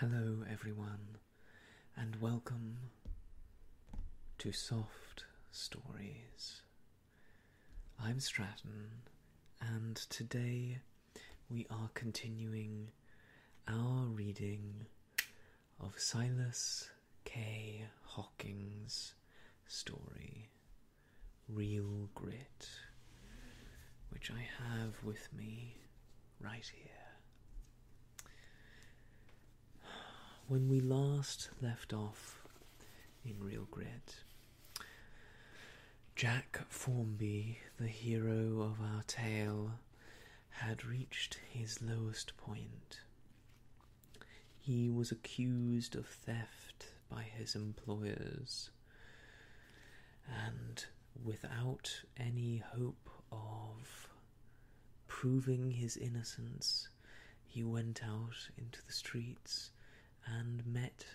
Hello everyone, and welcome to Soft Stories. I'm Stratton, and today we are continuing our reading of Silas K. Hawking's story, Real Grit, which I have with me right here. When we last left off in Real Grit, Jack Formby, the hero of our tale, had reached his lowest point. He was accused of theft by his employers, and without any hope of proving his innocence, he went out into the streets and met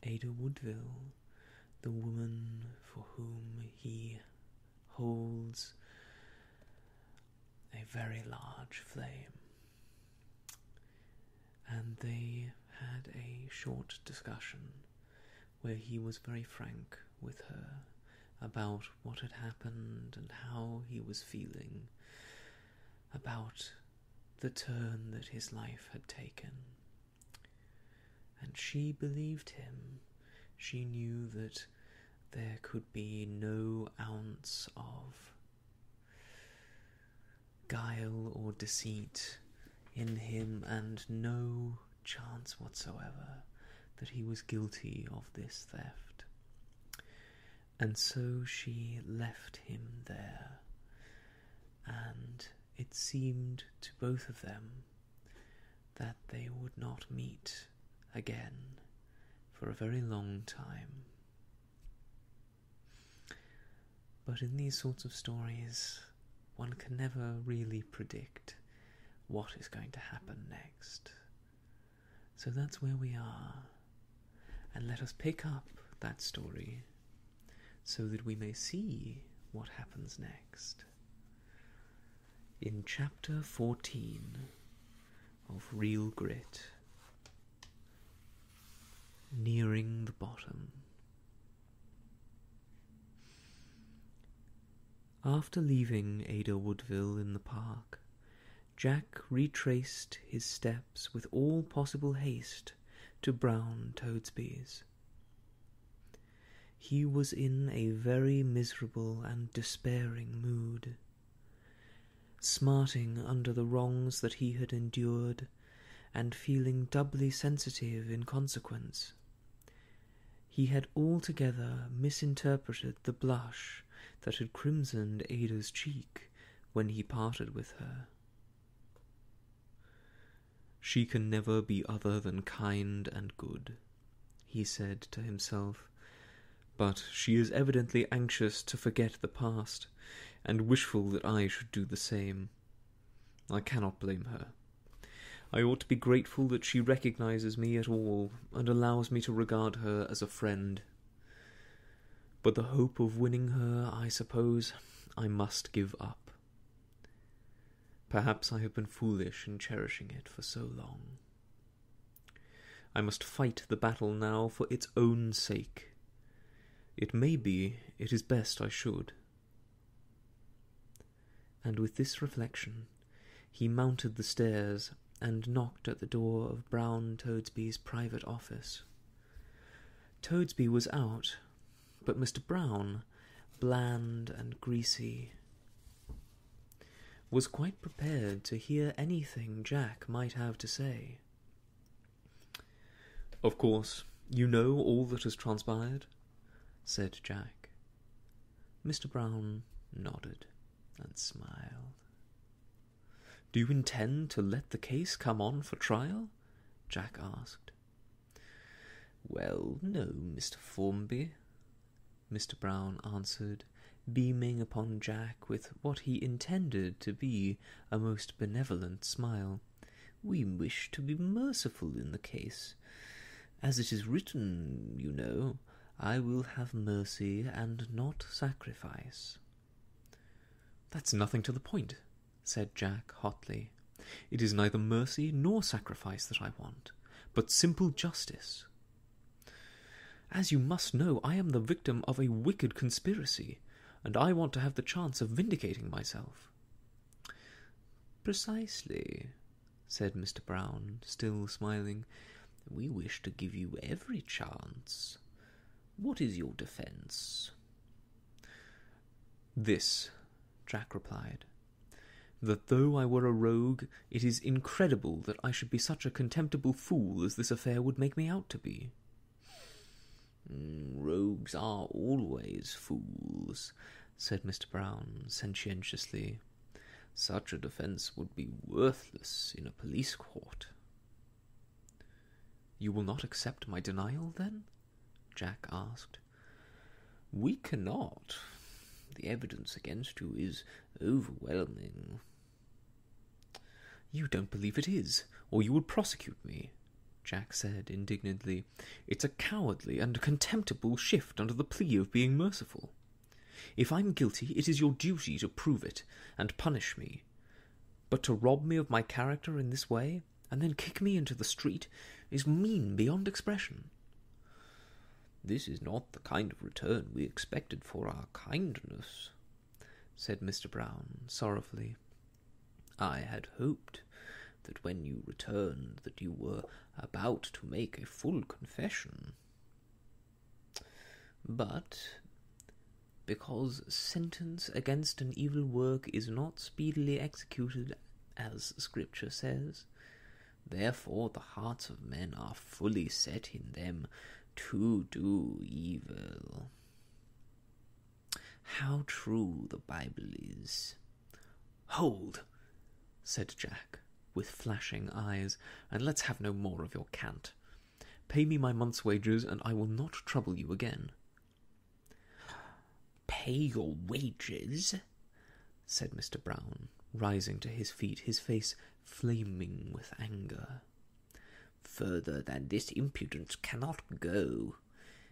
Ada Woodville, the woman for whom he holds a very large flame. And they had a short discussion where he was very frank with her about what had happened and how he was feeling about the turn that his life had taken. And she believed him. She knew that there could be no ounce of guile or deceit in him, and no chance whatsoever that he was guilty of this theft. And so she left him there, and it seemed to both of them that they would not meet again for a very long time. But in these sorts of stories, one can never really predict what is going to happen next. So that's where we are, and let us pick up that story so that we may see what happens next. In Chapter 14 of Real Grit, Nearing the Bottom. After leaving Ada Woodville in the park, Jack retraced his steps with all possible haste to Brown Toadsby's. He was in a very miserable and despairing mood, smarting under the wrongs that he had endured, and feeling doubly sensitive in consequence. He had altogether misinterpreted the blush that had crimsoned Ada's cheek when he parted with her. "She can never be other than kind and good," he said to himself, "but she is evidently anxious to forget the past, and wishful that I should do the same. I cannot blame her. I ought to be grateful that she recognizes me at all and allows me to regard her as a friend. But the hope of winning her, I suppose, I must give up. Perhaps I have been foolish in cherishing it for so long. I must fight the battle now for its own sake. It may be it is best I should." And with this reflection, he mounted the stairs and knocked at the door of Brown Toadsby's private office. Toadsby was out, but Mr. Brown, bland and greasy, was quite prepared to hear anything Jack might have to say. "Of course, you know all that has transpired?" said Jack. Mr. Brown nodded and smiled. "Do you intend to let the case come on for trial?" Jack asked. "Well, no, Mr. Formby," Mr. Brown answered, beaming upon Jack with what he intended to be a most benevolent smile. "We wish to be merciful in the case. As it is written, you know, I will have mercy and not sacrifice." "That's nothing to the point," said Jack hotly. "It is neither mercy nor sacrifice that I want, but simple justice. As you must know, I am the victim of a wicked conspiracy, and I want to have the chance of vindicating myself." "Precisely," said Mr. Brown, still smiling. "We wish to give you every chance. What is your defence?" "This," Jack replied, "that though I were a rogue, it is incredible that I should be such a contemptible fool as this affair would make me out to be." "Rogues are always fools," said Mr. Brown sententiously. "Such a defence would be worthless in a police court." "You will not accept my denial, then?" Jack asked. "We cannot. The evidence against you is overwhelming." "You don't believe it is, or you would prosecute me," Jack said indignantly. "It's a cowardly and contemptible shift under the plea of being merciful. If I'm guilty, it is your duty to prove it and punish me. But to rob me of my character in this way, and then kick me into the street, is mean beyond expression." "This is not the kind of return we expected for our kindness," said Mr. Brown sorrowfully. "I had hoped that when you returned that you were about to make a full confession. But because sentence against an evil work is not speedily executed, as Scripture says, therefore the hearts of men are fully set in them to do evil." How true the Bible is. "Hold," said Jack, with flashing eyes, "and let's have no more of your cant. Pay me my month's wages, and I will not trouble you again." "Pay your wages?" said Mr. Brown, rising to his feet, his face flaming with anger. "Further than this impudence cannot go.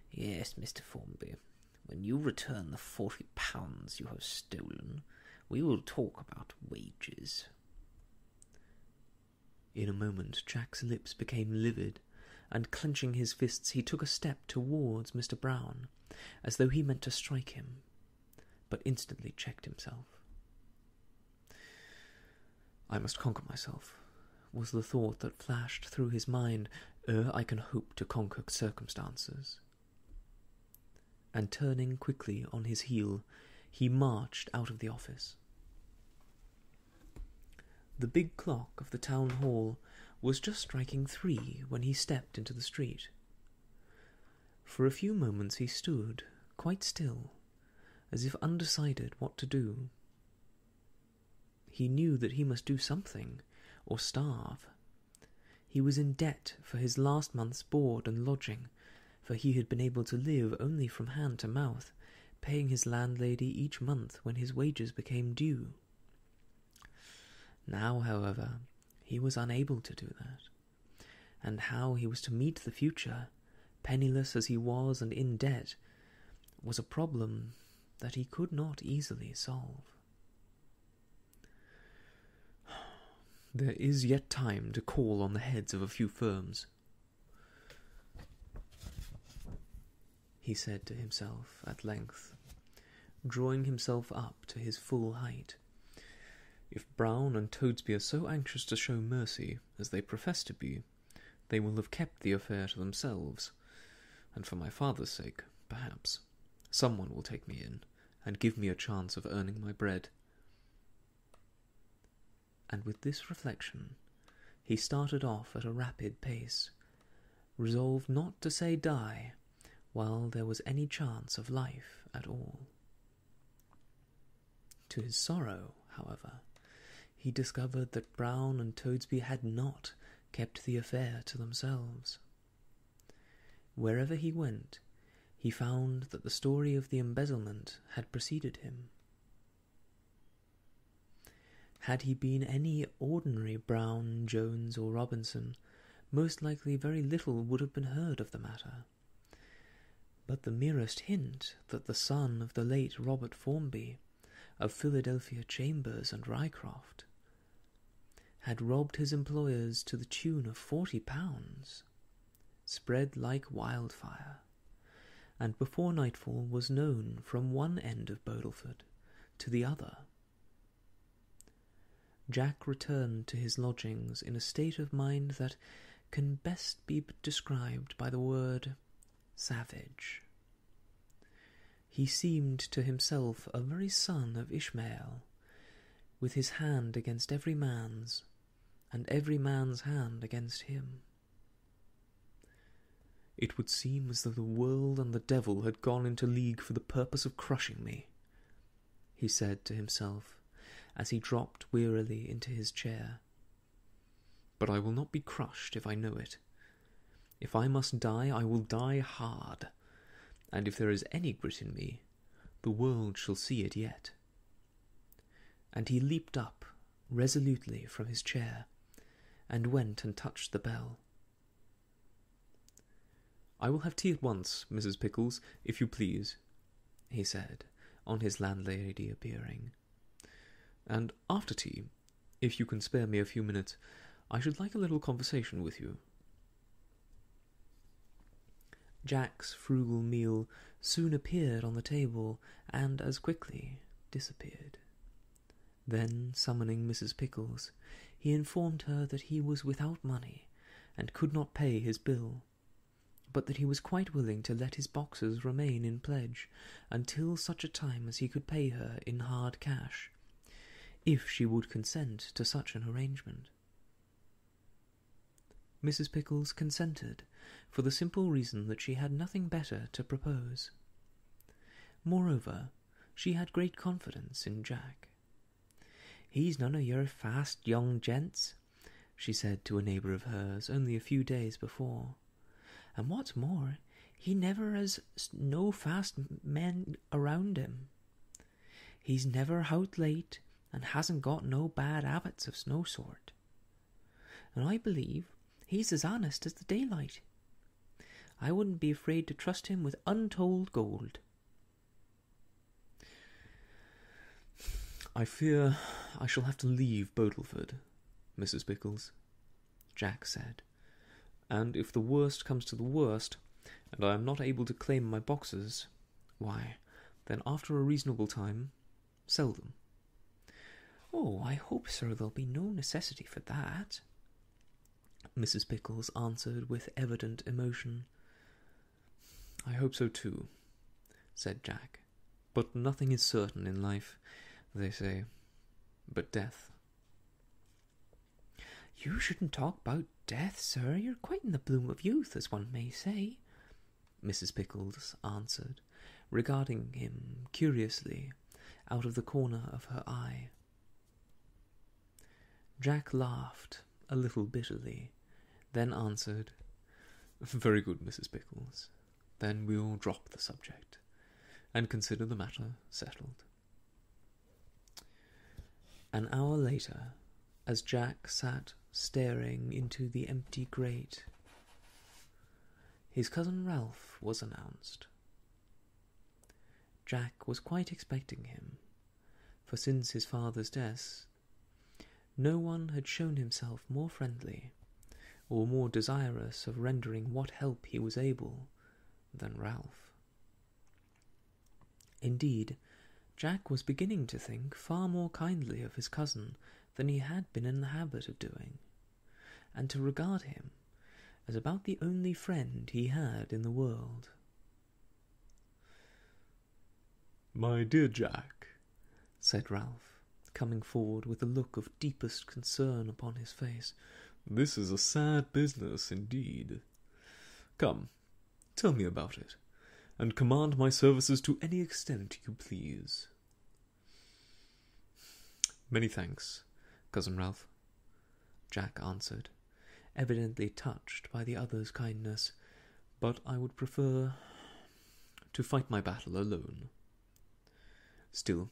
Yes, Mr. Formby, when you return the £40 you have stolen, we will talk about wages." In a moment Jack's lips became livid, and clenching his fists he took a step towards Mr. Brown, as though he meant to strike him, but instantly checked himself. "I must conquer myself," was the thought that flashed through his mind, ere I can hope to conquer circumstances. And turning quickly on his heel, he marched out of the office. The big clock of the town hall was just striking 3 when he stepped into the street. For a few moments he stood, quite still, as if undecided what to do. He knew that he must do something, or starve. He was in debt for his last month's board and lodging, for he had been able to live only from hand to mouth, paying his landlady each month when his wages became due. Now, however, he was unable to do that, and how he was to meet the future, penniless as he was and in debt, was a problem that he could not easily solve. "There is yet time to call on the heads of a few firms," he said to himself at length, drawing himself up to his full height. "If Brown and Toadsby are so anxious to show mercy, as they profess to be, they will have kept the affair to themselves, and for my father's sake, perhaps, someone will take me in, and give me a chance of earning my bread." And with this reflection, he started off at a rapid pace, resolved not to say die, while there was any chance of life at all. To his sorrow, however, he discovered that Brown and Toadsby had not kept the affair to themselves. Wherever he went, he found that the story of the embezzlement had preceded him. Had he been any ordinary Brown, Jones, or Robinson, most likely very little would have been heard of the matter. But the merest hint that the son of the late Robert Formby, of Philadelphia Chambers and Rycroft, had robbed his employers to the tune of £40, spread like wildfire, and before nightfall was known from one end of Bodelford to the other. Jack returned to his lodgings in a state of mind that can best be described by the word savage. He seemed to himself a very son of Ishmael, with his hand against every man's, and every man's hand against him. It would seem as though the world and the devil had gone into league for the purpose of crushing me, he said to himself, as he dropped wearily into his chair. But I will not be crushed if I know it. If I must die, I will die hard, and if there is any grit in me, the world shall see it yet. And he leaped up resolutely from his chair, and went and touched the bell. "I will have tea at once, Mrs. Pickles, if you please," he said, on his landlady appearing. "And after tea, if you can spare me a few minutes, I should like a little conversation with you." Jack's frugal meal soon appeared on the table, and as quickly disappeared. Then, summoning Mrs. Pickles, he informed her that he was without money, and could not pay his bill, but that he was quite willing to let his boxes remain in pledge until such a time as he could pay her in hard cash, if she would consent to such an arrangement. Mrs. Pickles consented, for the simple reason that she had nothing better to propose. Moreover, she had great confidence in Jack. "He's none of your fast young gents," she said to a neighbour of hers only a few days before. "And what's more, he never has no fast men around him. He's never out late, and hasn't got no bad habits of no sort. And I believe he's as honest as the daylight. I wouldn't be afraid to trust him with untold gold." "I fear I shall have to leave Bodelford, Mrs. Pickles," Jack said, "and if the worst comes to the worst, and I am not able to claim my boxes, why, then after a reasonable time, sell them." "Oh, I hope, sir, there'll be no necessity for that," Mrs. Pickles answered with evident emotion. "I hope so too," said Jack, "but nothing is certain in life, they say, but death." "You shouldn't talk about death, sir. You're quite in the bloom of youth, as one may say," Mrs. Pickles answered, regarding him curiously out of the corner of her eye. Jack laughed a little bitterly, then answered, "Very good, Mrs. Pickles. Then we'll drop the subject, and consider the matter settled." An hour later, as Jack sat staring into the empty grate, his cousin Ralph was announced. Jack was quite expecting him, for since his father's death, no one had shown himself more friendly, or more desirous of rendering what help he was able, than Ralph. Indeed, Jack was beginning to think far more kindly of his cousin than he had been in the habit of doing, and to regard him as about the only friend he had in the world. "My dear Jack," said Ralph, coming forward with a look of deepest concern upon his face, "this is a sad business indeed. Come, tell me about it, and command my services to any extent you please." "Many thanks, Cousin Ralph," Jack answered, evidently touched by the other's kindness, "but I would prefer to fight my battle alone. Still,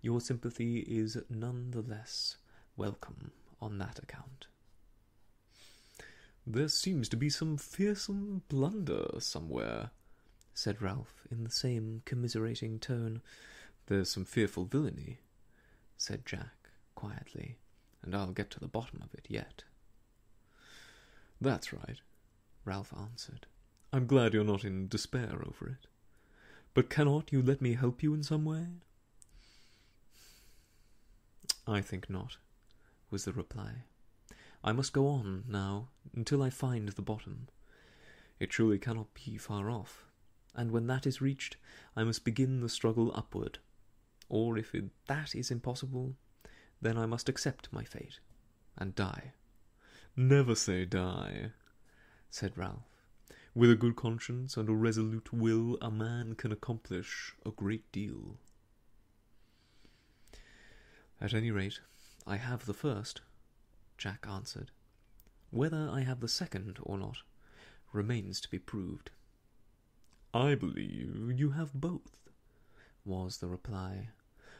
your sympathy is none the less welcome on that account." "There seems to be some fearsome blunder somewhere," said Ralph in the same commiserating tone. "There's some fearful villainy," said Jack quietly, and I'll get to the bottom of it yet." "That's right," Ralph answered. "I'm glad you're not in despair over it. But cannot you let me help you in some way?" "I think not," was the reply. "I must go on, now, until I find the bottom. It surely cannot be far off, and when that is reached, I must begin the struggle upward. Or if that is impossible, then I must accept my fate, and die." "Never say die," said Ralph. "With a good conscience and a resolute will, a man can accomplish a great deal." "At any rate, I have the first," Jack answered. "Whether I have the second or not remains to be proved." "I believe you have both," was the reply,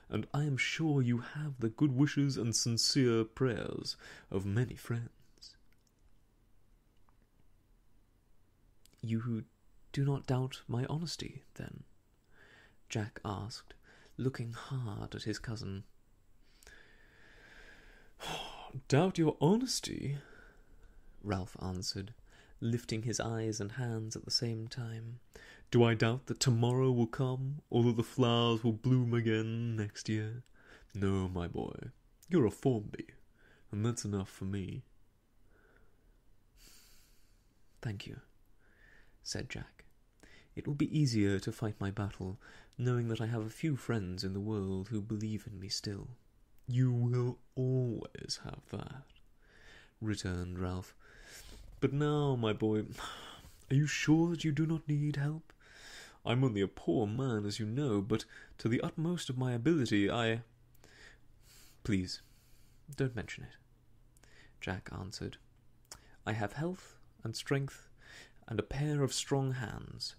"and I am sure you have the good wishes and sincere prayers of many friends." "You do not doubt my honesty, then?" Jack asked, looking hard at his cousin. "Doubt your honesty?" Ralph answered, lifting his eyes and hands at the same time. "Do I doubt that tomorrow will come, or that the flowers will bloom again next year? No, my boy, you're a Formby, and that's enough for me." "Thank you," said Jack. "It will be easier to fight my battle, knowing that I have a few friends in the world who believe in me still." "You will always have that," returned Ralph. "But now, my boy, are you sure that you do not need help? I'm only a poor man, as you know, but to the utmost of my ability I—" "Please, don't mention it," Jack answered. "I have health and strength and a pair of strong hands,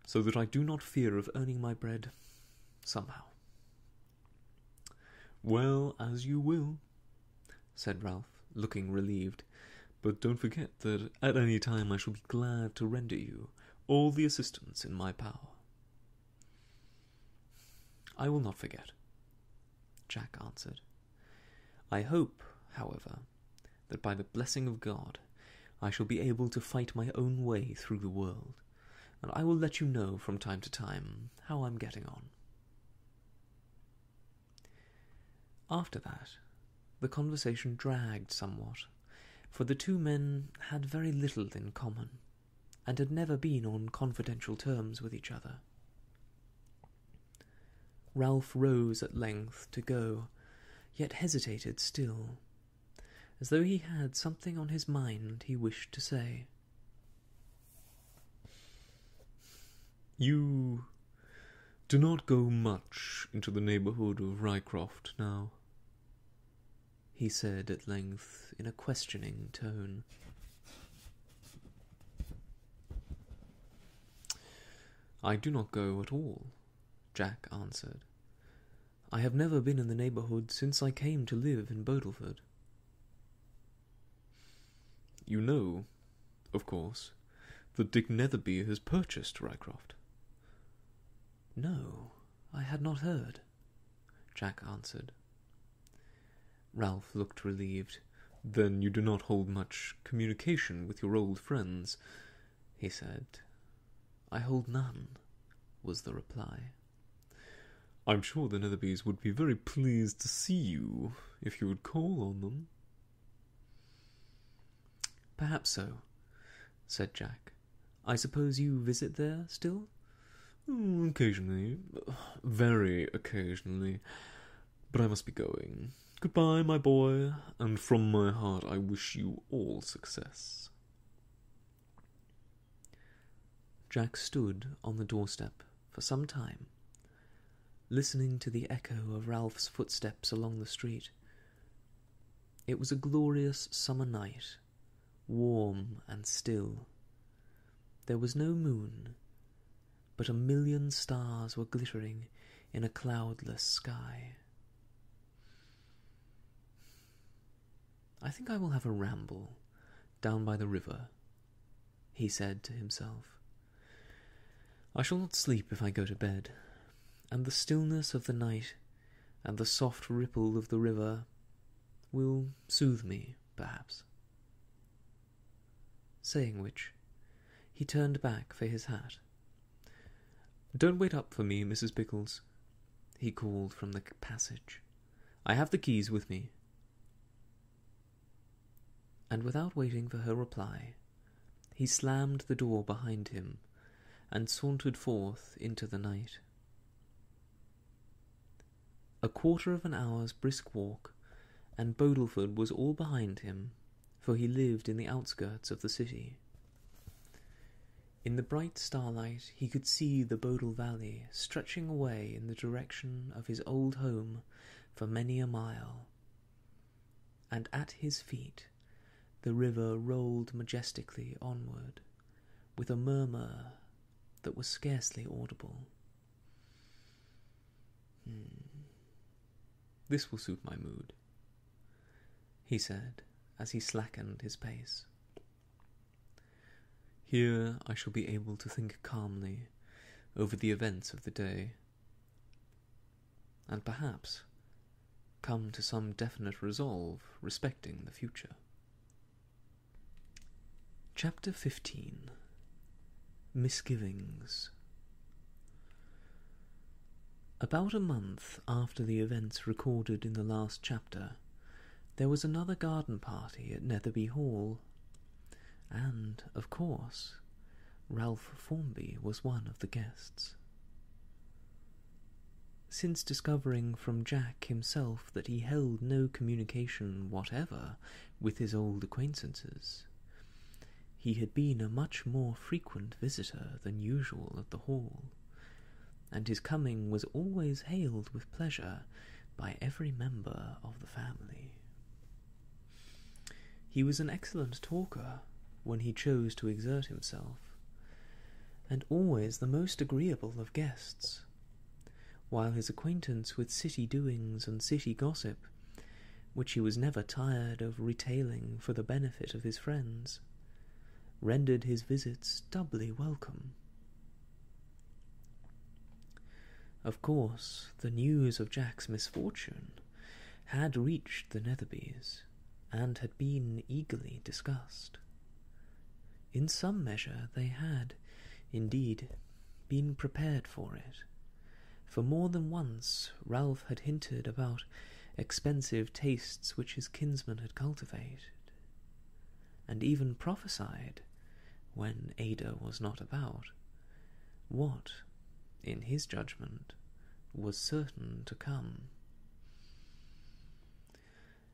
so that I do not fear of earning my bread somehow." "Well, as you will," said Ralph, looking relieved. "But don't forget that at any time I shall be glad to render you all the assistance in my power." "I will not forget," Jack answered. "I hope, however, that by the blessing of God I shall be able to fight my own way through the world, and I will let you know from time to time how I'm getting on." After that, the conversation dragged somewhat, for the two men had very little in common, and had never been on confidential terms with each other. Ralph rose at length to go, yet hesitated still, as though he had something on his mind he wished to say. "You do not go much into the neighbourhood of Rycroft now?" he said at length in a questioning tone. "I do not go at all," Jack answered. "I have never been in the neighbourhood since I came to live in Bodelford." "You know, of course, that Dick Netherby has purchased Rycroft?" "No, I had not heard," Jack answered. Ralph looked relieved. "Then you do not hold much communication with your old friends?" he said. "I hold none," was the reply. "I'm sure the Netherbys would be very pleased to see you, if you would call on them." "Perhaps so," said Jack. "I suppose you visit there still?" "Occasionally. Very occasionally. But I must be going. Goodbye, my boy, and from my heart I wish you all success." Jack stood on the doorstep for some time, listening to the echo of Ralph's footsteps along the street. It was a glorious summer night, warm and still. There was no moon, but 1,000,000 stars were glittering in a cloudless sky. "I think I will have a ramble down by the river," he said to himself. "I shall not sleep if I go to bed, and the stillness of the night and the soft ripple of the river will soothe me, perhaps." Saying which, he turned back for his hat. "Don't wait up for me, Mrs. Pickles," he called from the passage. "I have the keys with me." And without waiting for her reply, he slammed the door behind him and sauntered forth into the night. A quarter of an hour's brisk walk, and Bodelford was all behind him, for he lived in the outskirts of the city. In the bright starlight he could see the Bodel Valley stretching away in the direction of his old home for many a mile, and at his feet the river rolled majestically onward, with a murmur that was scarcely audible. "This will suit my mood," he said, as he slackened his pace. "Here I shall be able to think calmly over the events of the day, and perhaps come to some definite resolve respecting the future." Chapter 15. Misgivings. About a month after the events recorded in the last chapter, there was another garden party at Netherby Hall, and, of course, Ralph Formby was one of the guests. Since discovering from Jack himself that he held no communication whatever with his old acquaintances, he had been a much more frequent visitor than usual at the Hall, and his coming was always hailed with pleasure by every member of the family. He was an excellent talker when he chose to exert himself, and always the most agreeable of guests, while his acquaintance with city doings and city gossip, which he was never tired of retailing for the benefit of his friends, rendered his visits doubly welcome. Of course, the news of Jack's misfortune had reached the Netherbys, and had been eagerly discussed. In some measure they had, indeed, been prepared for it, for more than once Ralph had hinted about expensive tastes which his kinsman had cultivated, and even prophesied, when Ada was not about, what, in his judgment, was certain to come.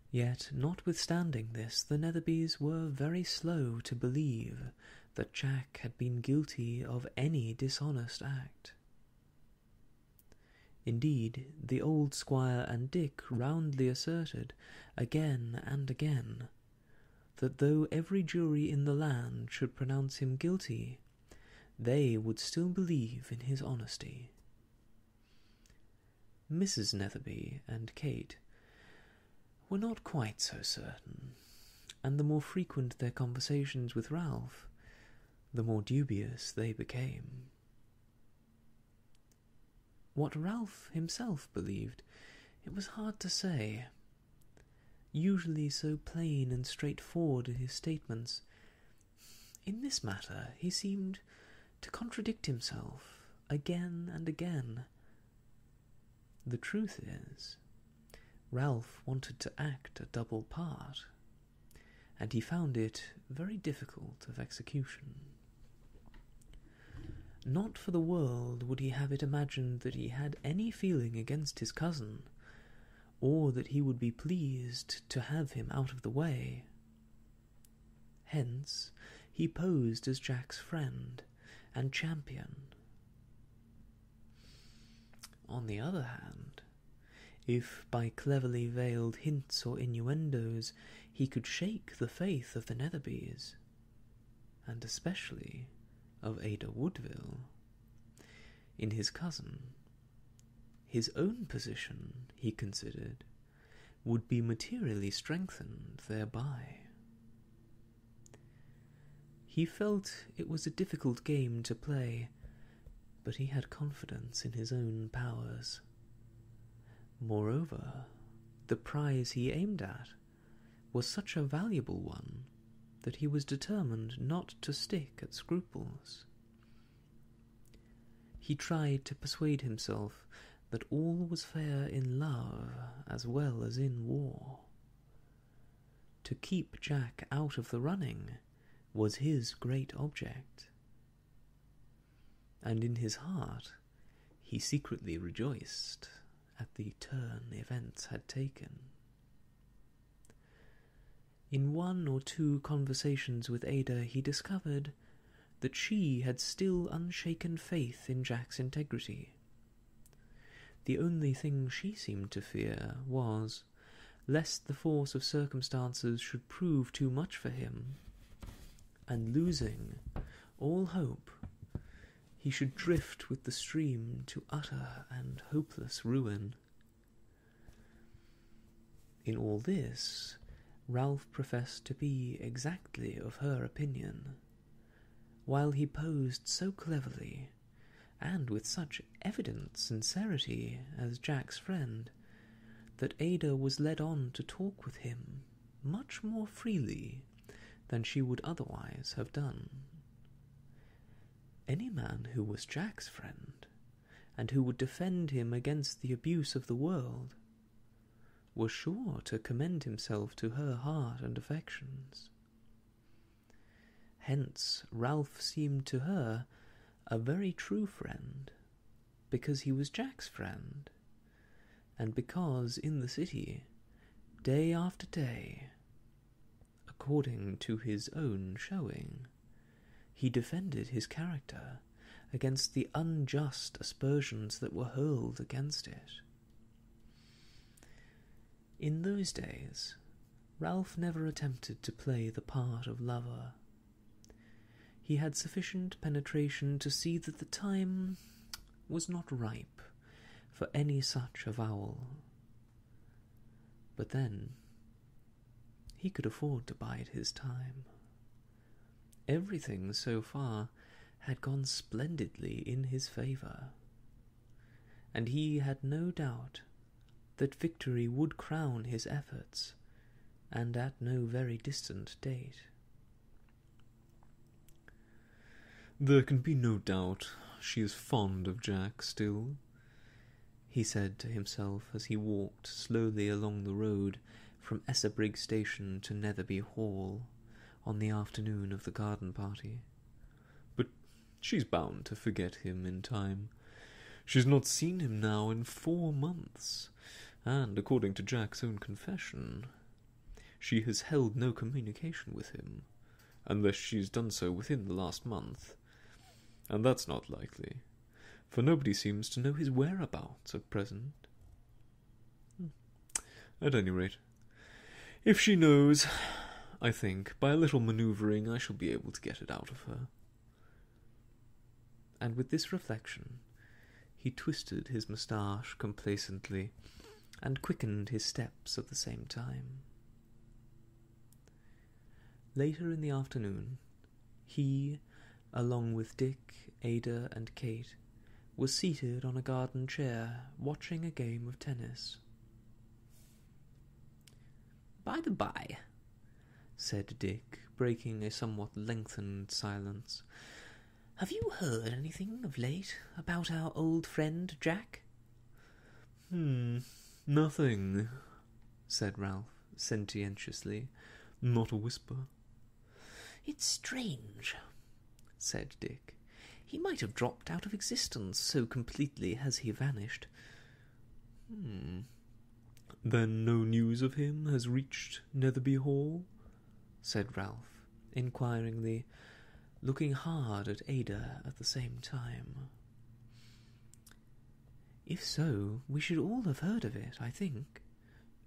Yet, notwithstanding this, the Netherbys were very slow to believe that Jack had been guilty of any dishonest act. Indeed, the old squire and Dick roundly asserted, again and again, that though every jury in the land should pronounce him guilty, they would still believe in his honesty. Mrs. Netherby and Kate were not quite so certain, and the more frequent their conversations with Ralph, the more dubious they became. What Ralph himself believed, it was hard to say. Usually so plain and straightforward in his statements, in this matter he seemed to contradict himself again and again. The truth is, Ralph wanted to act a double part, and he found it very difficult of execution. Not for the world would he have it imagined that he had any feeling against his cousin, or that he would be pleased to have him out of the way. Hence he posed as Jack's friend and champion. On the other hand, if by cleverly veiled hints or innuendos he could shake the faith of the Netherbys, and especially of Ada Woodville, in his cousin, his own position, he considered, would be materially strengthened thereby. He felt it was a difficult game to play, but he had confidence in his own powers. Moreover, the prize he aimed at was such a valuable one that he was determined not to stick at scruples. He tried to persuade himself that all was fair in love as well as in war. To keep Jack out of the running was his great object, and in his heart he secretly rejoiced at the turn events had taken. In one or two conversations with Ada he discovered that she had still unshaken faith in Jack's integrity. The only thing she seemed to fear was lest the force of circumstances should prove too much for him, and losing all hope, he should drift with the stream to utter and hopeless ruin. In all this, Ralph professed to be exactly of her opinion, while he posed so cleverly, and with such evident sincerity as Jack's friend, that Ada was led on to talk with him much more freely than she would otherwise have done. Any man who was Jack's friend, and who would defend him against the abuse of the world, was sure to commend himself to her heart and affections. Hence Ralph seemed to her a very true friend, because he was Jack's friend, and because in the city, day after day, according to his own showing, he defended his character against the unjust aspersions that were hurled against it. In those days, Ralph never attempted to play the part of lover. He had sufficient penetration to see that the time was not ripe for any such avowal. But then, he could afford to bide his time. Everything so far had gone splendidly in his favour, and he had no doubt that victory would crown his efforts, and at no very distant date. "There can be no doubt she is fond of Jack still," he said to himself as he walked slowly along the road from Esserbrigg station to Netherby Hall on the afternoon of the garden party. "But she's bound to forget him in time. She's not seen him now in 4 months, and, according to Jack's own confession, she has held no communication with him, unless she's done so within the last month, and that's not likely, for nobody seems to know his whereabouts at present. At any rate, if she knows, I think, by a little manoeuvring, I shall be able to get it out of her." And with this reflection, he twisted his moustache complacently, and quickened his steps at the same time. Later in the afternoon, he, along with Dick, Ada, and Kate, was seated on a garden chair, watching a game of tennis. "By the by," said Dick, breaking a somewhat lengthened silence, "have you heard anything of late about our old friend Jack?" Nothing," said Ralph, sententiously. "Not a whisper." "It's strange," said Dick. "He might have dropped out of existence, so completely has he vanished." "Then no news of him has reached Netherby Hall?" said Ralph, inquiringly, looking hard at Ada at the same time. "If so, we should all have heard of it, I think,"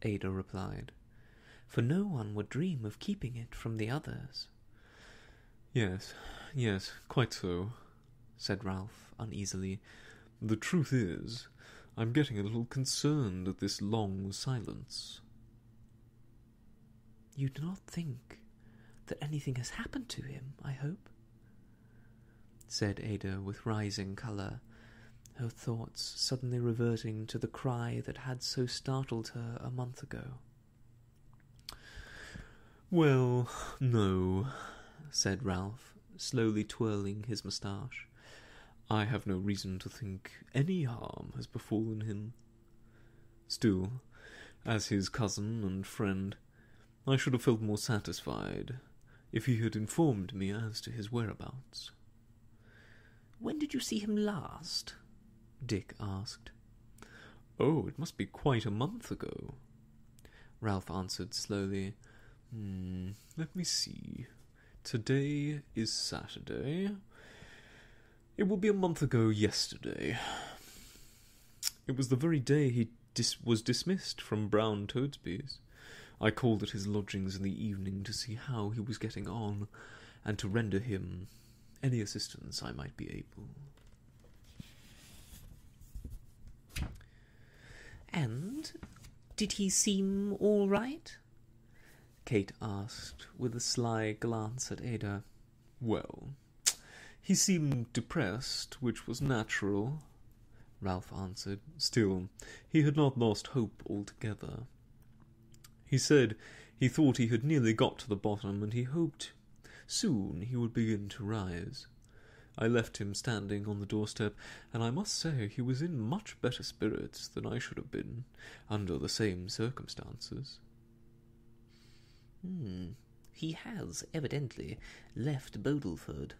Ada replied, "for no one would dream of keeping it from the others." Yes, quite so," said Ralph uneasily. "The truth is, I'm getting a little concerned at this long silence." "You do not think that anything has happened to him, I hope?" said Ada with rising colour, her thoughts suddenly reverting to the cry that had so startled her a month ago. "Well, no," said Ralph, slowly twirling his moustache. "I have no reason to think any harm has befallen him. Still, as his cousin and friend, I should have felt more satisfied if he had informed me as to his whereabouts." "When did you see him last?" Dick asked. "Oh, it must be quite a month ago," Ralph answered slowly. Let me see. Today is Saturday. It will be a month ago yesterday. It was the very day he was dismissed from Brown Toadsby's. I called at his lodgings in the evening to see how he was getting on, and to render him any assistance I might be able. "And did he seem all right?" Kate asked, with a sly glance at Ada. "Well, he seemed depressed, which was natural," Ralph answered. "Still, he had not lost hope altogether. He said he thought he had nearly got to the bottom, and he hoped soon he would begin to rise. I left him standing on the doorstep, and I must say he was in much better spirits than I should have been under the same circumstances." "He has evidently left Bodelford,"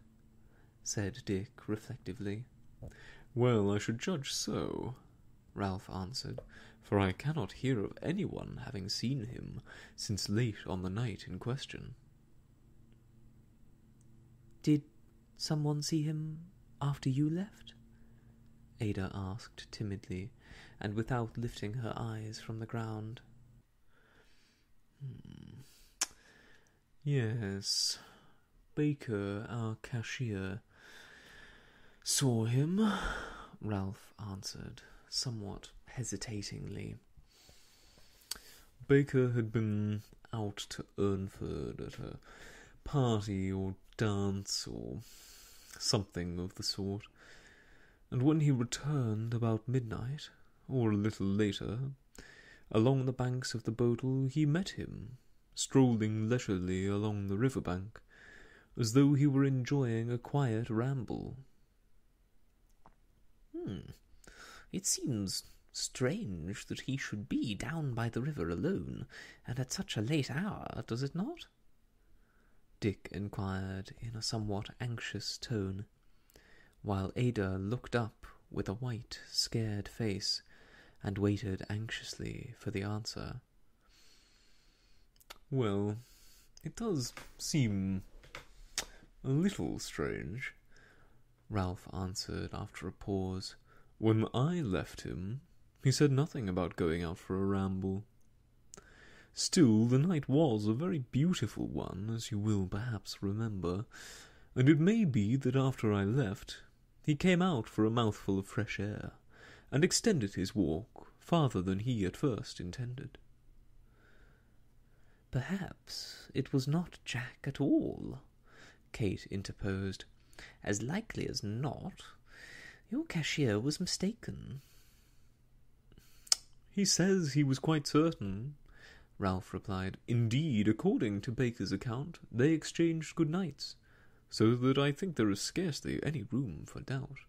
said Dick reflectively. "Well, I should judge so," Ralph answered, "for I cannot hear of anyone having seen him since late on the night in question." "Did someone see him after you left?" Ada asked timidly, and without lifting her eyes from the ground. "Yes, Baker, our cashier, saw him," Ralph answered, somewhat hesitatingly. "Baker had been out to Urnford at a party or dance or something of the sort, and when he returned about midnight, or a little later, along the banks of the Bodle, he met him, strolling leisurely along the river-bank, as though he were enjoying a quiet ramble." "It seems strange that he should be down by the river alone, and at such a late hour, does it not?" Dick inquired in a somewhat anxious tone, while Ada looked up with a white, scared face, and waited anxiously for the answer. "Well, it does seem a little strange," Ralph answered after a pause. "When I left him, he said nothing about going out for a ramble. Still, the night was a very beautiful one, as you will perhaps remember, and it may be that after I left, he came out for a mouthful of fresh air, and extended his walk farther than he at first intended." "Perhaps it was not Jack at all," Kate interposed. "As likely as not, your cashier was mistaken." "He says he was quite certain," Ralph replied. "Indeed, according to Baker's account, they exchanged good nights, so that I think there is scarcely any room for doubt."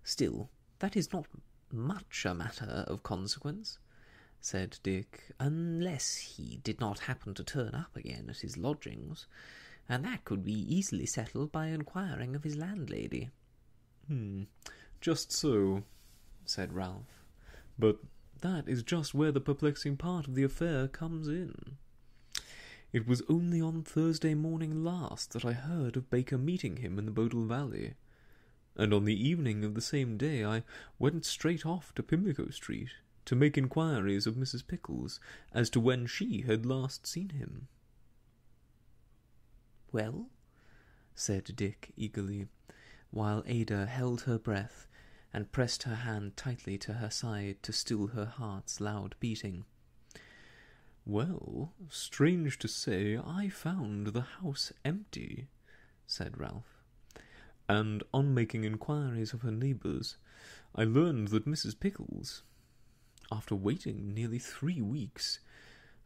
"Still, that is not much a matter of consequence," said Dick, "unless he did not happen to turn up again at his lodgings, and that could be easily settled by inquiring of his landlady." "Just so," said Ralph. "But that is just where the perplexing part of the affair comes in. It was only on Thursday morning last that I heard of Baker meeting him in the Bodle Valley, and on the evening of the same day I went straight off to Pimlico Street to make inquiries of Mrs. Pickles as to when she had last seen him." "Well?" said Dick eagerly, while Ada held her breath and pressed her hand tightly to her side to still her heart's loud beating. "Well, strange to say, I found the house empty," said Ralph, "and on making inquiries of her neighbours, I learned that Mrs. Pickles, after waiting nearly 3 weeks,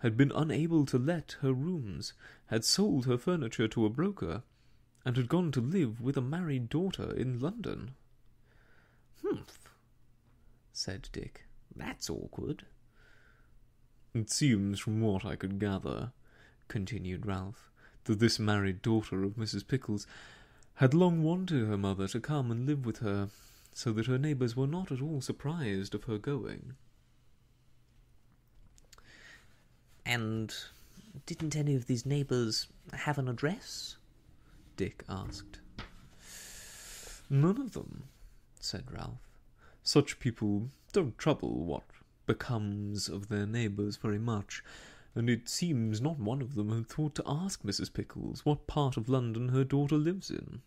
had been unable to let her rooms, had sold her furniture to a broker, and had gone to live with a married daughter in London. "Humph," said Dick. "That's awkward." "It seems, from what I could gather," continued Ralph, "that this married daughter of Mrs. Pickles had long wanted her mother to come and live with her, so that her neighbours were not at all surprised of her going." "And didn't any of these neighbours have an address?" Dick asked. "None of them," said Ralph. "Such people don't trouble what becomes of their neighbours very much, and it seems not one of them had thought to ask Mrs. Pickles what part of London her daughter lives in."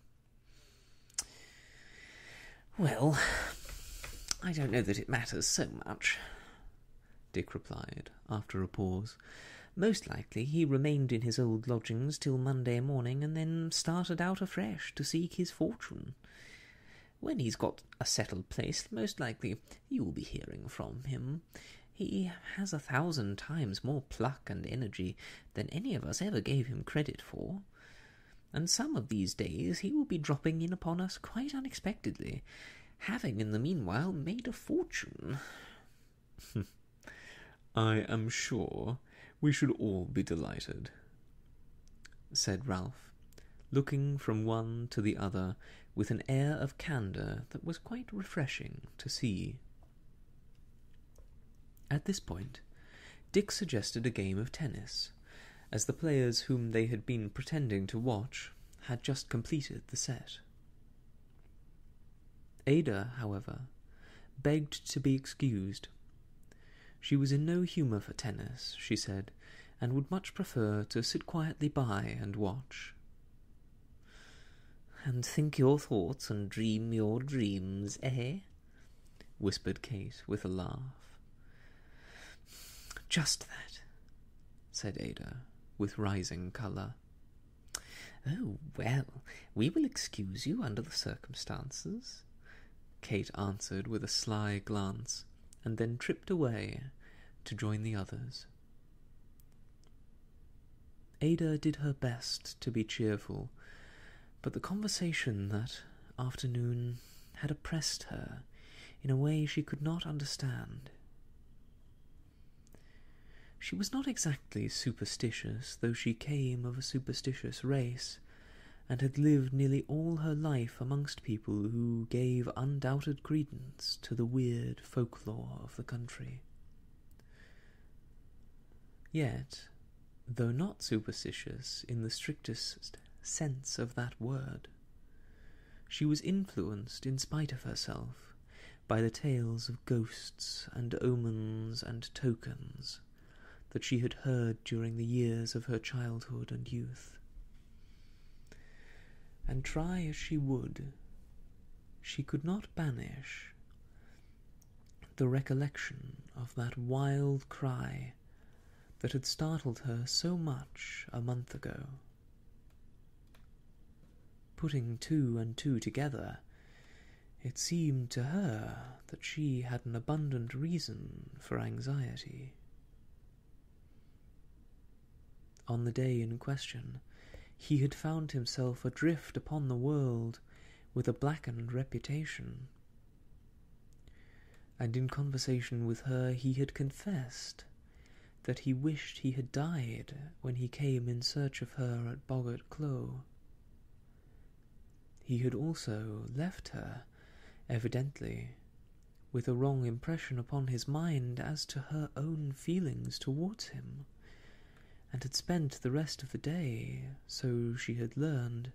"Well, I don't know that it matters so much," Dick replied, after a pause. "Most likely he remained in his old lodgings till Monday morning, and then started out afresh to seek his fortune. When he's got a settled place, most likely you'll be hearing from him. He has 1,000 times more pluck and energy than any of us ever gave him credit for, and some of these days he will be dropping in upon us quite unexpectedly, having in the meanwhile made a fortune." "I am sure we should all be delighted," said Ralph, looking from one to the other with an air of candour that was quite refreshing to see. At this point, Dick suggested a game of tennis, as the players whom they had been pretending to watch had just completed the set. Ada, however, begged to be excused. She was in no humour for tennis, she said, and would much prefer to sit quietly by and watch. "And think your thoughts and dream your dreams, eh?" whispered Kate with a laugh. "Just that," said Ada, with rising colour. "Oh, well, we will excuse you under the circumstances," Kate answered with a sly glance, and then tripped away to join the others. Ada did her best to be cheerful, but the conversation that afternoon had oppressed her in a way she could not understand. She was not exactly superstitious, though she came of a superstitious race, and had lived nearly all her life amongst people who gave undoubted credence to the weird folklore of the country. Yet, though not superstitious in the strictest sense of that word, she was influenced in spite of herself by the tales of ghosts and omens and tokens that she had heard during the years of her childhood and youth. And try as she would, she could not banish the recollection of that wild cry that had startled her so much a month ago. Putting two and two together, it seemed to her that she had an abundant reason for anxiety. On the day in question, he had found himself adrift upon the world with a blackened reputation, and in conversation with her he had confessed that he wished he had died when he came in search of her at Boggart Clough. He had also left her, evidently, with a wrong impression upon his mind as to her own feelings towards him, and had spent the rest of the day, so she had learned,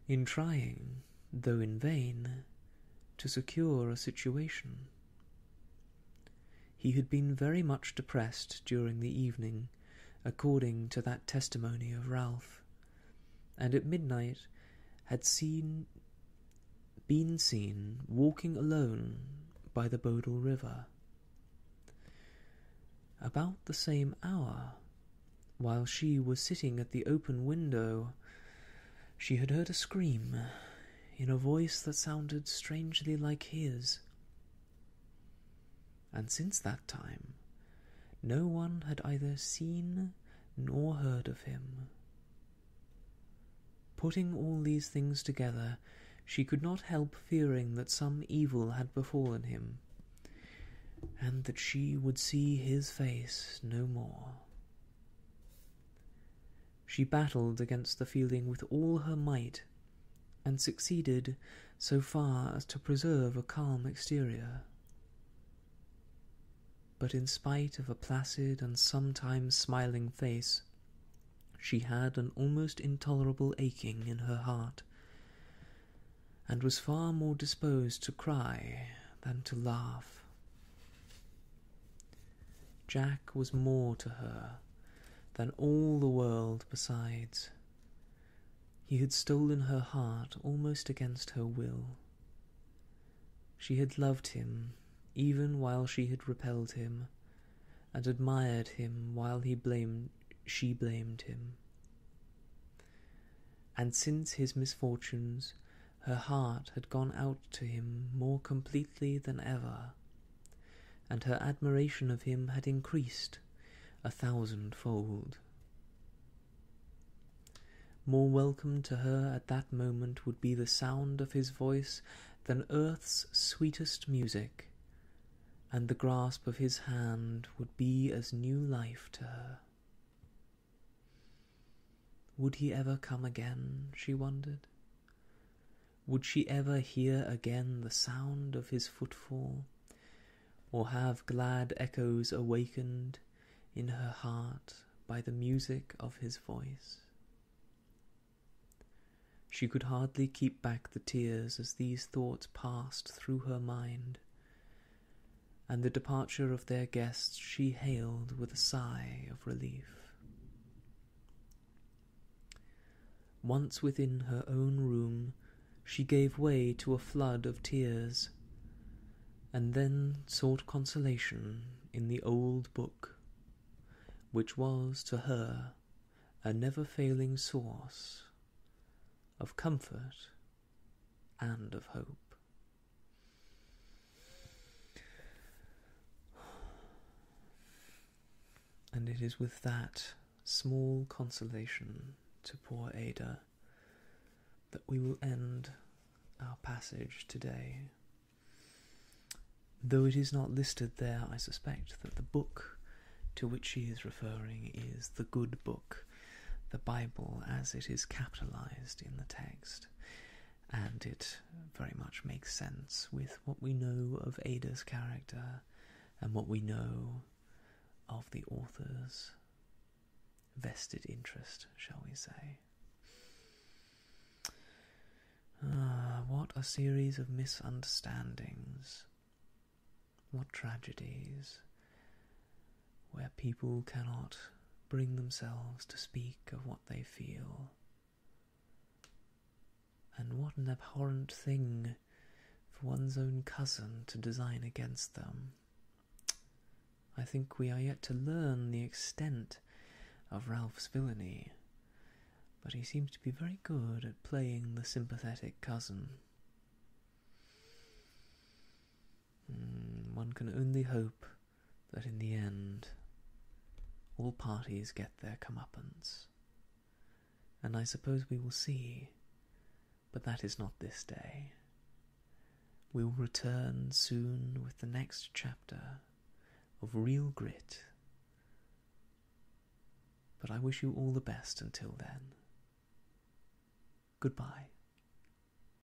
in trying, though in vain, to secure a situation. He had been very much depressed during the evening, according to that testimony of Ralph, and at midnight had been seen walking alone by the Bodle River. About the same hour, while she was sitting at the open window, she had heard a scream in a voice that sounded strangely like his. And since that time, No one had either seen nor heard of him. Putting all these things together, she could not help fearing that some evil had befallen him, and that she would see his face no more. She battled against the feeling with all her might, and succeeded so far as to preserve a calm exterior. But in spite of a placid and sometimes smiling face, she had an almost intolerable aching in her heart, and was far more disposed to cry than to laugh. Jack was more to her than all the world besides. He had stolen her heart almost against her will. She had loved him even while she had repelled him, and admired him while she blamed him. And since his misfortunes, her heart had gone out to him more completely than ever, and her admiration of him had increased 1,000-fold. More welcome to her at that moment would be the sound of his voice than earth's sweetest music, and the grasp of his hand would be as new life to her. Would he ever come again, she wondered? Would she ever hear again the sound of his footfall, or have glad echoes awakened in her heart by the music of his voice? She could hardly keep back the tears as these thoughts passed through her mind, and the departure of their guests she hailed with a sigh of relief. Once within her own room, she gave way to a flood of tears, and then sought consolation in the old book, which was to her a never-failing source of comfort and of hope. And it is with that small consolation to poor Ada that we will end our passage today. Though it is not listed there, I suspect that the book to which she is referring is the good book, the Bible, as it is capitalized in the text, and it very much makes sense with what we know of Ada's character and what we know of the author's vested interest, shall we say. What a series of misunderstandings, what tragedies, where people cannot bring themselves to speak of what they feel. And what an abhorrent thing for one's own cousin to design against them. I think we are yet to learn the extent of Ralph's villainy, but he seems to be very good at playing the sympathetic cousin. One can only hope that in the end all parties get their comeuppance, and I suppose we will see, but that is not this day. We will return soon with the next chapter of real grit, but I wish you all the best until then. Goodbye.